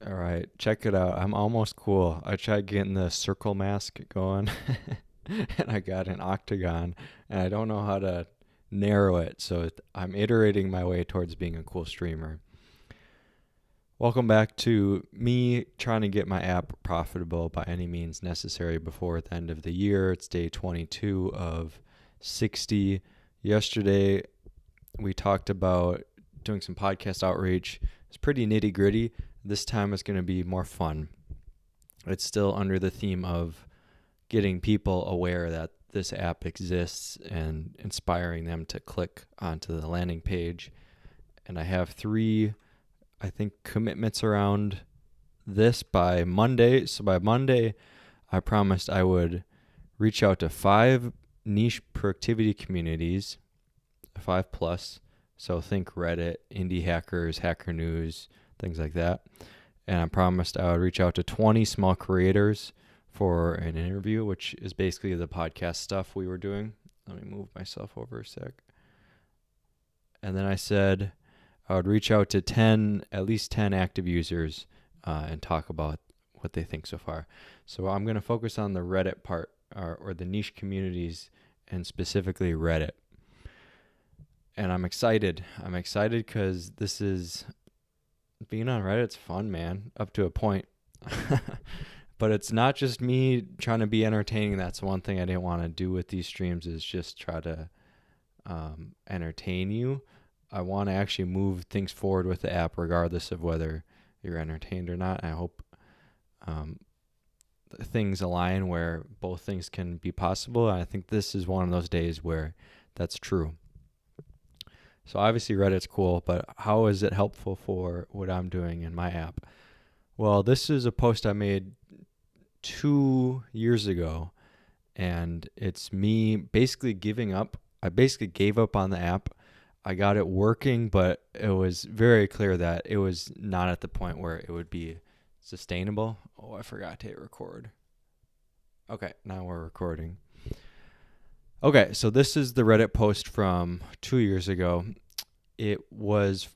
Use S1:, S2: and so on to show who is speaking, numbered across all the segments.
S1: All right, check it out. I'm almost cool. I tried getting the circle mask going and I got an octagon and I don't know how to narrow it. So I'm iterating my way towards being a cool streamer. Welcome back to me trying to get my app profitable by any means necessary before the end of the year. It's day 22 of 60. Yesterday, we talked about doing some podcast outreach. It's pretty nitty gritty. This time it's going to be more fun. It's still under the theme of getting people aware that this app exists and inspiring them to click onto the landing page. And I have three, I think, commitments around this by Monday. So by Monday, I promised I would reach out to 5 niche productivity communities, 5 plus. So think Reddit, indie hackers, Hacker News, things like that. And I promised I would reach out to 20 small creators for an interview, which is basically the podcast stuff we were doing. Let me move myself over a sec. And then I said I would reach out to at least 10 active users and talk about what they think so far. So I'm going to focus on the Reddit part or the niche communities and specifically Reddit. And I'm excited. I'm excited because being on Reddit, it's fun, man, up to a point. But it's not just me trying to be entertaining. That's one thing I didn't want to do with these streams is just try to entertain you. I want to actually move things forward with the app regardless of whether you're entertained or not. I hope things align where both things can be possible. And I think this is one of those days where that's true. So obviously Reddit's cool, but how is it helpful for what I'm doing in my app? Well, this is a post I made 2 years ago, and it's me basically giving up. I basically gave up on the app. I got it working, but it was very clear that it was not at the point where it would be sustainable. Oh, I forgot to hit record. Okay, now we're recording. Okay, so this is the Reddit post from 2 years ago. It was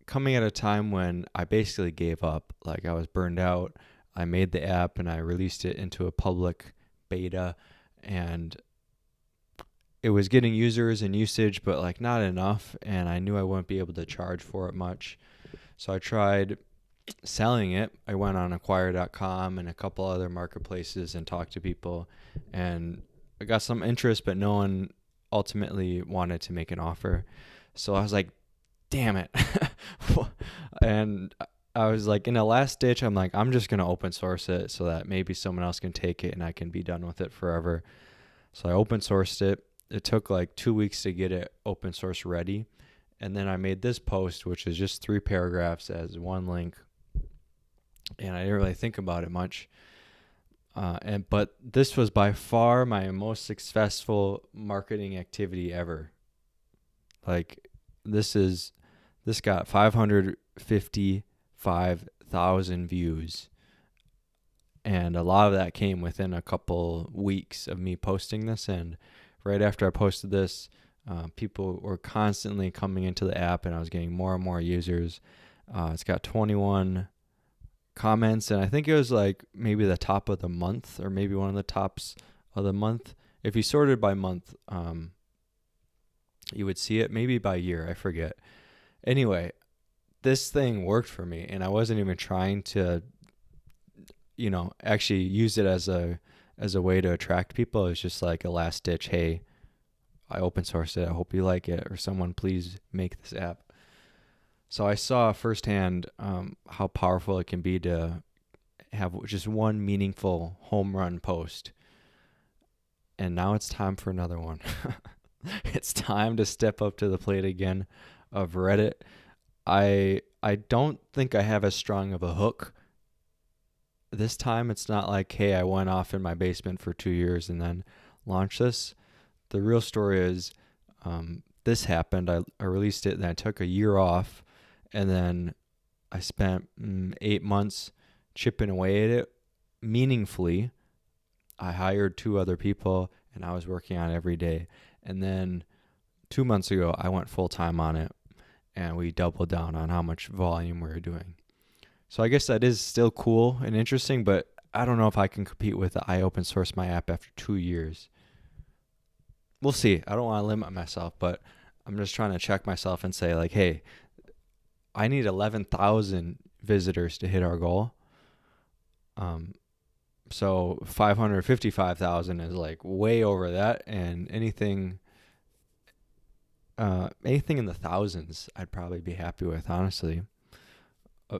S1: coming at a time when I basically gave up. Like I was burned out. I made the app and I released it into a public beta and it was getting users and usage, but like not enough. And I knew I wouldn't be able to charge for it much. So I tried selling it. I went on acquire.com and a couple other marketplaces and talked to people and I got some interest, but no one ultimately wanted to make an offer. So I was like, damn it. And I was like, in a last ditch, I'm like, I'm just going to open source it so that maybe someone else can take it and I can be done with it forever. So I open sourced it. It took like 2 weeks to get it open source ready. And then I made this post, which is just 3 paragraphs as one link. And I didn't really think about it much. But this was by far my most successful marketing activity ever. Like this got 555,000 views. And a lot of that came within a couple weeks of me posting this. And right after I posted this, people were constantly coming into the app and I was getting more and more users. It's got 21 comments and I think it was like maybe the top of the month or maybe one of the tops of the month. If you sorted by month, you would see it, maybe by year, I forget. Anyway, this thing worked for me and I wasn't even trying to actually use it as a way to attract people. It was just like a last ditch, hey, I open sourced it, I hope you like it, or someone please make this app. So I saw firsthand how powerful it can be to have just one meaningful home run post. And now it's time for another one. It's time to step up to the plate again of Reddit. I don't think I have as strong of a hook. This time it's not like, hey, I went off in my basement for 2 years and then launched this. The real story is this happened. I released it and I took a year off. And then I spent 8 months chipping away at it meaningfully. I hired 2 other people and I was working on it every day. And then 2 months ago, I went full time on it and we doubled down on how much volume we were doing. So I guess that is still cool and interesting, but I don't know if I can compete with the I open source my app after 2 years. We'll see. I don't want to limit myself, but I'm just trying to check myself and say like, hey, I need 11,000 visitors to hit our goal. So 555,000 is like way over that, and anything in the thousands, I'd probably be happy with, honestly.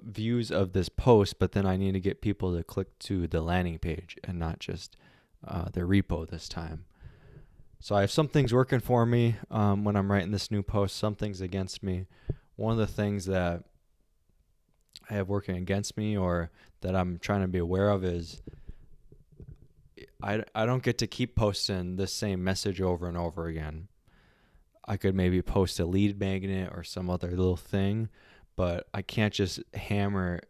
S1: Views of this post, but then I need to get people to click to the landing page and not just the repo this time. So I have some things working for me when I'm writing this new post, some things against me. One of the things that I have working against me or that I'm trying to be aware of is I don't get to keep posting the same message over and over again. I could maybe post a lead magnet or some other little thing, but I can't just hammer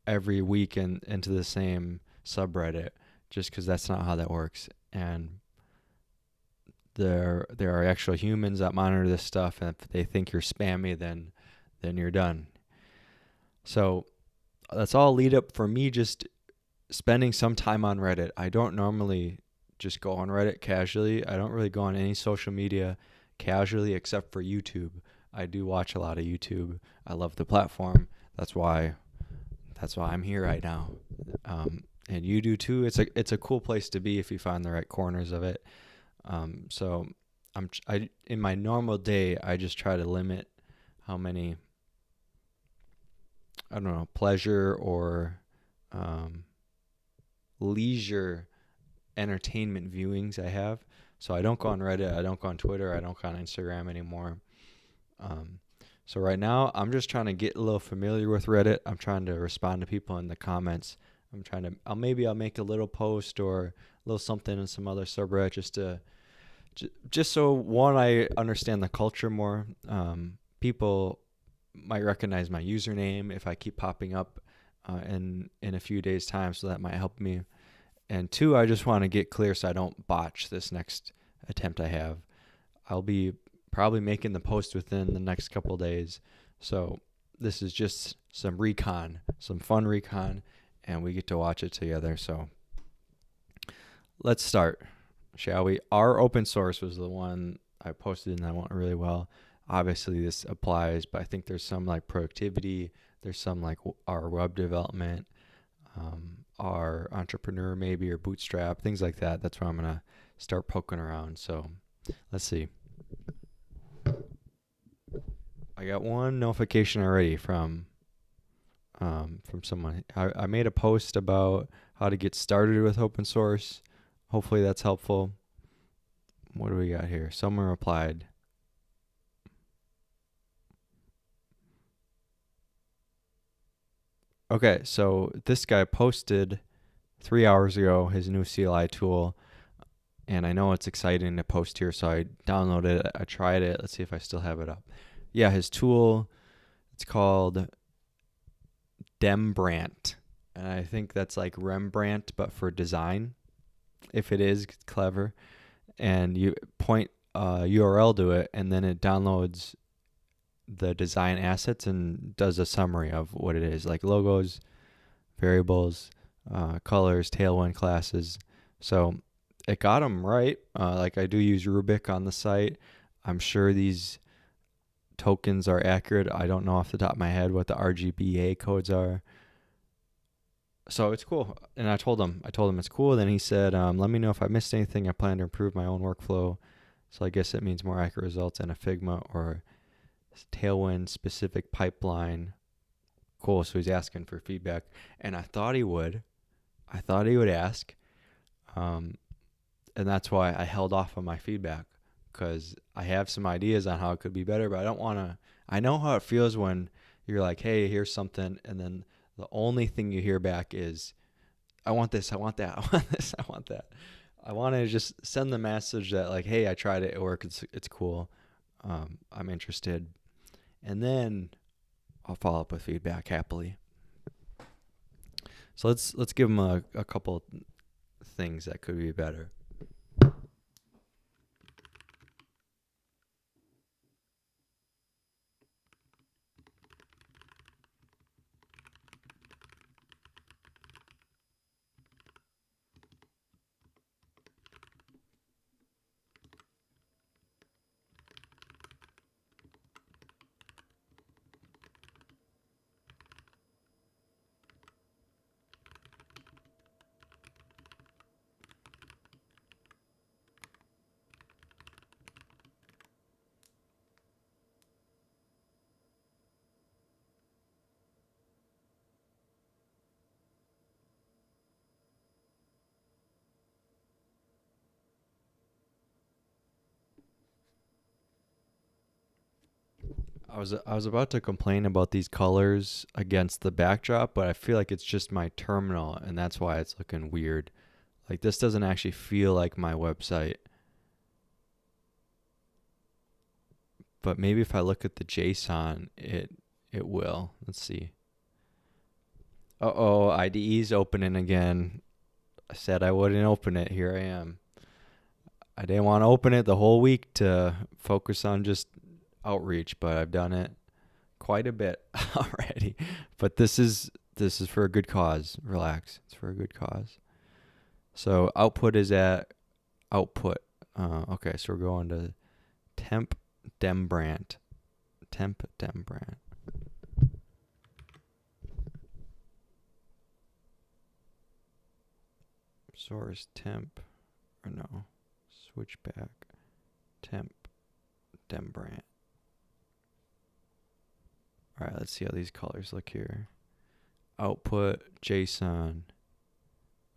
S1: every week into the same subreddit just because that's not how that works. And there are actual humans that monitor this stuff, and if they think you're spammy, then you're done. So that's all lead up for me just spending some time on Reddit. I don't normally just go on Reddit casually. I don't really go on any social media casually except for YouTube. I do watch a lot of YouTube. I love the platform. That's why I'm here right now. And you do too. It's a cool place to be if you find the right corners of it. So I in my normal day, I just try to limit how many, I don't know, pleasure or leisure entertainment viewings I have. So I don't go on Reddit, I don't go on Twitter, I don't go on Instagram anymore. So right now I'm just trying to get a little familiar with Reddit. I'm trying to respond to people in the comments. I'll make a little post or a little something in some other subreddit just so one, I understand the culture more. People might recognize my username if I keep popping up in a few days time, so that might help me. And two, I just want to get clear so I don't botch this next attempt I have. I'll be probably making the post within the next couple days. So this is just some fun recon, and we get to watch it together. So let's start, shall we? Our open source was the one I posted and that went really well. Obviously this applies, but I think there's some like productivity. There's some like our web development, our entrepreneur maybe, or bootstrap, things like that. That's where I'm going to start poking around. So let's see. I got one notification already from someone. I made a post about how to get started with open source. Hopefully that's helpful. What do we got here? Someone replied. Okay, so this guy posted 3 hours ago his new CLI tool, and I know it's exciting to post here, so I downloaded it. I tried it. Let's see if I still have it up. Yeah, his tool, it's called Rembrandt, and I think that's like Rembrandt but for design. If it is, it's clever. And you point a URL to it, and then it downloads the design assets and does a summary of what it is, like logos, variables, colors, tailwind classes. So it got them right. Like I do use Rubik on the site. I'm sure these tokens are accurate. I don't know off the top of my head what the RGBA codes are. So it's cool. And I told him it's cool. Then he said, let me know if I missed anything. I plan to improve my own workflow. So I guess it means more accurate results in a Figma or Tailwind specific pipeline. Cool. So he's asking for feedback. And I thought he would ask. And that's why I held off on my feedback, because I have some ideas on how it could be better, but I don't want to. I know how it feels when you're like, hey, here's something, and then the only thing you hear back is, I want this, I want that, I want this, I want that. I want to just send the message that like, hey, I tried it, it worked, it's cool, I'm interested, and then I'll follow up with feedback happily. So let's give them a couple things that could be better. I was about to complain about these colors against the backdrop, but I feel like it's just my terminal and that's why it's looking weird. Like this doesn't actually feel like my website. But maybe if I look at the JSON, it will. Let's see. Uh-oh, IDE's opening again. I said I wouldn't open it. Here I am. I didn't want to open it the whole week to focus on just outreach, but I've done it quite a bit already. But this is for a good cause. Relax. It's for a good cause. So output is at output. Okay, so we're going to temp dembrand. Temp dembrand. Source temp or no. Switch back. Temp dembrand. All right, let's see how these colors look here. Output JSON.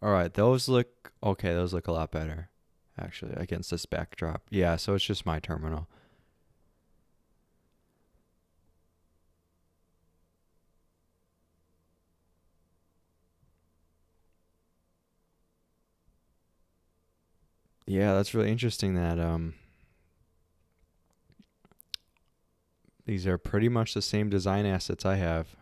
S1: All right, those look okay. Those look a lot better, actually, against this backdrop. Yeah, so it's just my terminal. Yeah, that's really interesting that these are pretty much the same design assets I have.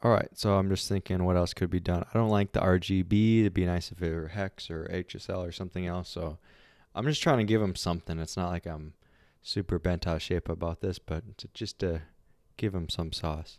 S1: All right, so I'm just thinking what else could be done. I don't like the RGB. It'd be nice if it were hex or HSL or something else. So I'm just trying to give them something. It's not like I'm super bent out of shape about this, but just to give them some sauce.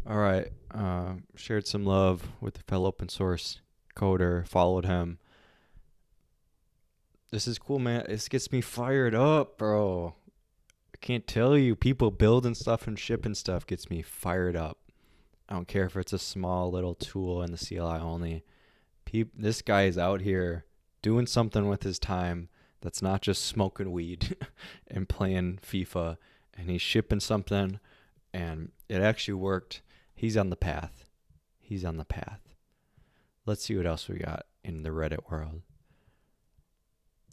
S1: All right. Shared some love with the fellow open source coder. Followed him. This is cool, man. This gets me fired up, bro. I can't tell you. People building stuff and shipping stuff gets me fired up. I don't care if it's a small little tool in the CLI only. This guy is out here doing something with his time that's not just smoking weed and playing FIFA. And he's shipping something, and it actually worked. He's on the path. He's on the path. Let's see what else we got in the Reddit world.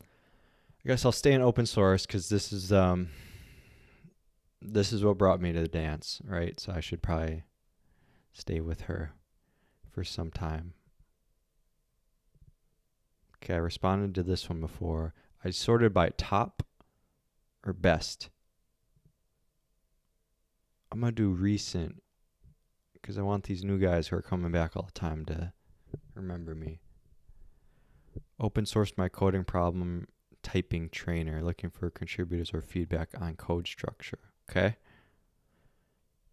S1: I guess I'll stay in open source because this is what brought me to the dance, right? So I should probably stay with her for some time. Okay, I responded to this one before. I sorted by top or best. I'm going to do recent because I want these new guys who are coming back all the time to remember me. Open sourced my coding problem typing trainer, looking for contributors or feedback on code structure. Okay.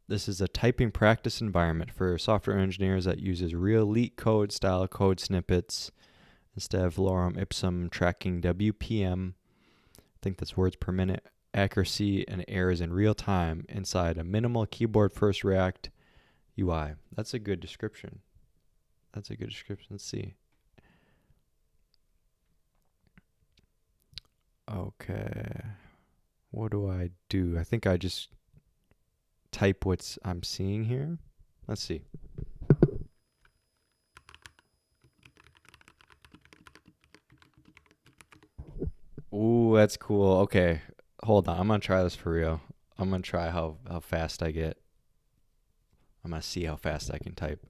S1: This is a typing practice environment for software engineers that uses real LeetCode style code snippets instead of lorem ipsum tracking WPM. I think that's words per minute, accuracy, and errors in real time inside a minimal keyboard first React UI. That's a good description. Let's see. Okay. What do I do? I think I just type what I'm seeing here. Let's see. Ooh, that's cool. Okay. Hold on. I'm going to try this for real. I'm going to try how fast I get. I'm going to see how fast I can type.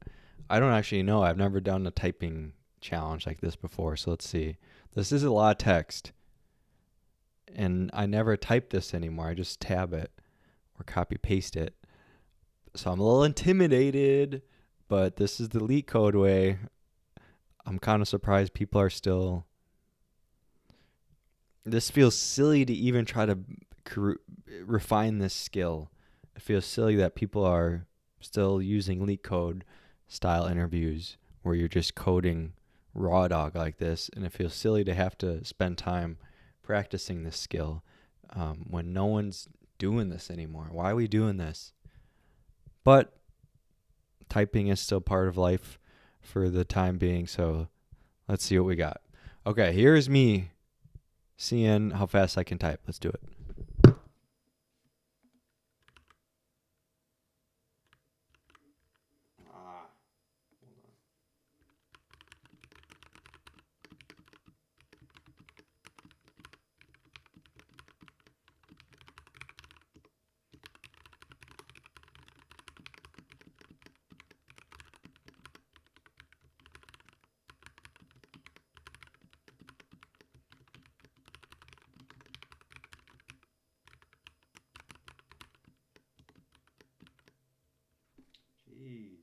S1: I don't actually know. I've never done a typing challenge like this before. So let's see. This is a lot of text. And I never type this anymore. I just tab it or copy paste it. So I'm a little intimidated, but this is the LeetCode way. I'm kind of surprised people are still... This feels silly to even try to refine this skill. It feels silly that people are still using LeetCode style interviews where you're just coding raw dog like this, and it feels silly to have to spend time practicing this skill when no one's doing this anymore. Why are we doing this? But typing is still part of life for the time being, so let's see what we got. Okay, here's me seeing how fast I can type. Let's do it. Jeez.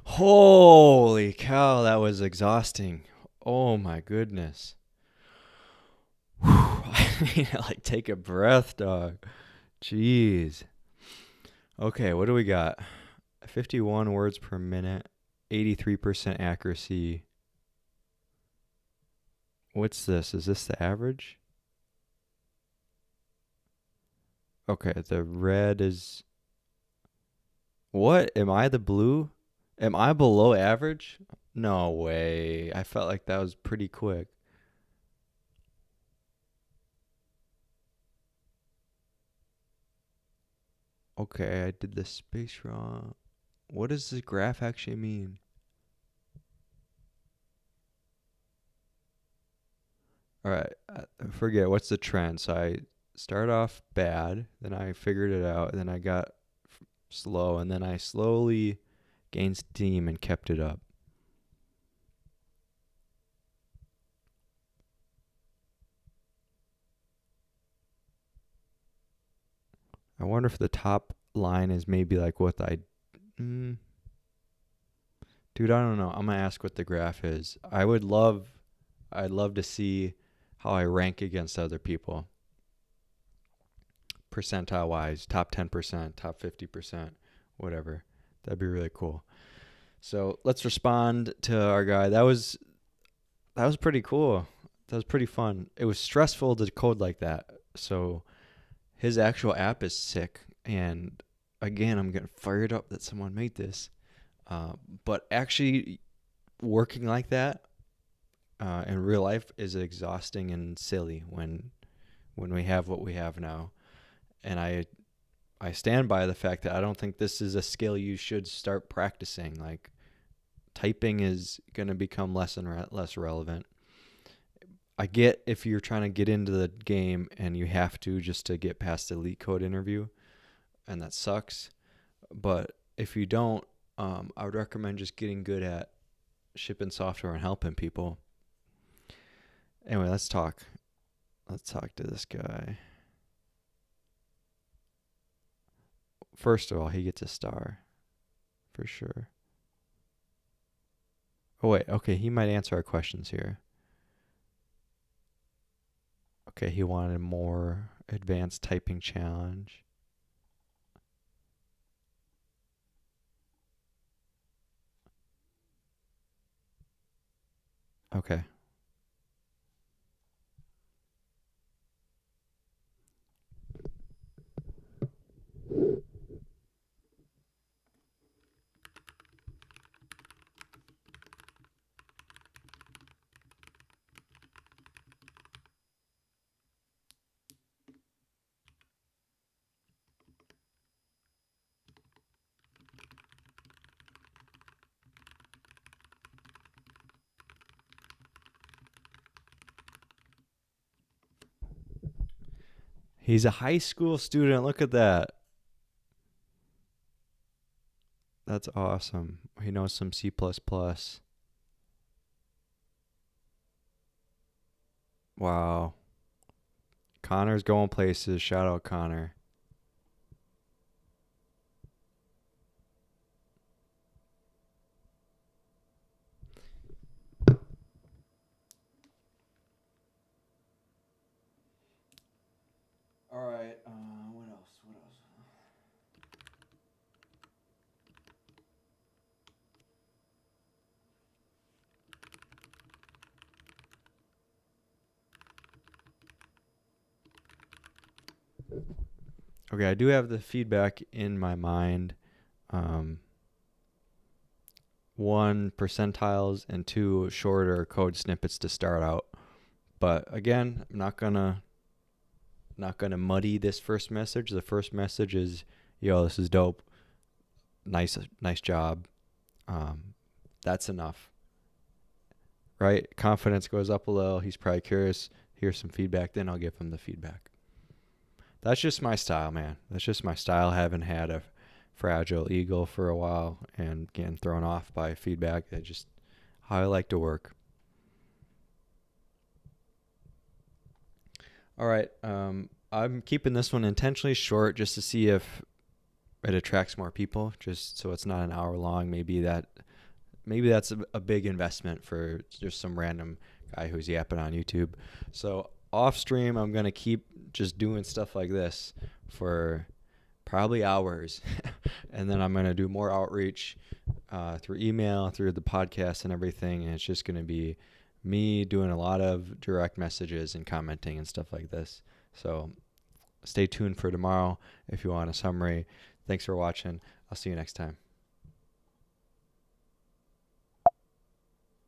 S1: Holy cow, that was exhausting. Oh my goodness. Whew, I need to like take a breath, dog. Jeez. Okay, what do we got? 51 words per minute, 83% accuracy. What's this? Is this the average? Okay, the red is what? Am I the blue? Am I below average? No way. I felt like that was pretty quick. Okay, I did the space wrong. What does the graph actually mean? All right, forget what's the trend. So I started off bad, then I figured it out, then I got slow, and then I slowly gained steam and kept it up. I wonder if the top line is maybe like what I. Mm, dude, I don't know. I'm gonna ask what the graph is. I'd love to see how I rank against other people, percentile wise, top 10%, top 50%, whatever. That'd be really cool. So let's respond to our guy. That was pretty cool. That was pretty fun. It was stressful to code like that. So his actual app is sick. And again, I'm getting fired up that someone made this. But actually, working like that in real life is exhausting and silly when we have what we have now. And I stand by the fact that I don't think this is a skill you should start practicing. Like typing is going to become less and less relevant. I get if you're trying to get into the game and you have to just to get past the elite code interview, and that sucks. But if you don't, I would recommend just getting good at shipping software and helping people. Anyway, let's talk. Let's talk to this guy. First of all, he gets a star for sure. Oh wait, okay, he might answer our questions here. Okay, he wanted a more advanced typing challenge. Okay. He's a high school student. Look at that. That's awesome. He knows some C++. Wow. Connor's going places. Shout out Connor. All right. What else? What else? Okay, I do have the feedback in my mind. Um, one, percentiles, and two, shorter code snippets to start out. But again, I'm not gonna muddy this first message. The first message is, "Yo, this is dope. Nice job." That's enough, right? Confidence goes up a little. He's probably curious. Here's some feedback. Then I'll give him the feedback. That's just my style, man. That's just my style. Haven't had a fragile eagle for a while and getting thrown off by feedback. That's just how I like to work. All right. I'm keeping this one intentionally short just to see if it attracts more people. Just so it's not an hour long. Maybe that's a big investment for just some random guy who's yapping on YouTube. So off stream, I'm gonna keep just doing stuff like this for probably hours, and then I'm gonna do more outreach through email, through the podcast, and everything. And it's just gonna be me doing a lot of direct messages and commenting and stuff like this. So Stay tuned for tomorrow if you want a summary. Thanks for watching. I'll see you next time.